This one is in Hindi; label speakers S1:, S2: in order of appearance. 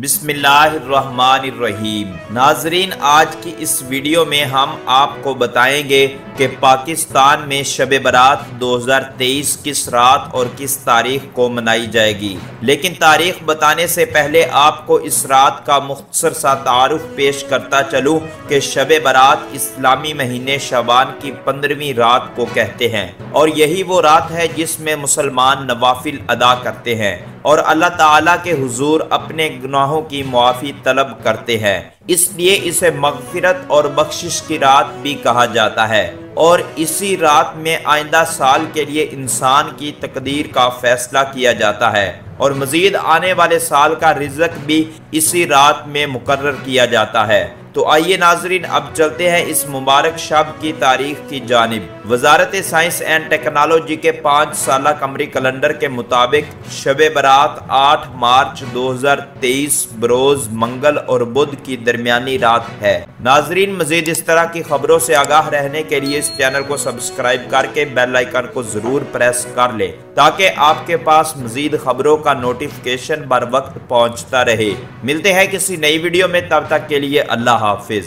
S1: बिस्मिल्लाहिर्रहमानिर्रहीम। नाजरीन, आज की इस वीडियो में हम आपको बताएंगे कि पाकिस्तान में शब बारात 2023 किस रात और किस तारीख को मनाई जाएगी। लेकिन तारीख बताने से पहले आपको इस रात का मुख्तसर सा तारुफ पेश करता चलूँ कि शब बारात इस्लामी महीने शबान की 15वीं रात को कहते हैं और यही वो रात है जिसमें मुसलमान नवाफिल अदा करते हैं और अल्लाह ताला के हुजूर अपने गुनाहों की मुआफ़ी तलब करते हैं। इसलिए इसे मग़फ़िरत और बख्शिश की रात भी कहा जाता है और इसी रात में आइंदा साल के लिए इंसान की तकदीर का फैसला किया जाता है और मज़ीद आने वाले साल का रिज़्क़ भी इसी रात में मुकर्रर किया जाता है। तो आइए नाजरीन, अब चलते हैं इस मुबारक शब की तारीख की जानिब। वजारत साइंस एंड टेक्नोलॉजी के 5 साला कमरी कैलेंडर के मुताबिक शब बारात 8 मार्च 2023 बरोज मंगल और बुध की दरमियानी रात है। नाजरीन, मजीद इस तरह की खबरों से आगाह रहने के लिए इस चैनल को सब्सक्राइब करके बेल आइकन को जरूर प्रेस कर ले ताकि आपके पास मजीद खबरों का नोटिफिकेशन बर वक्त पहुँचता रहे। मिलते हैं किसी नई वीडियो में, तब तक के लिए अल्लाह हाफिज।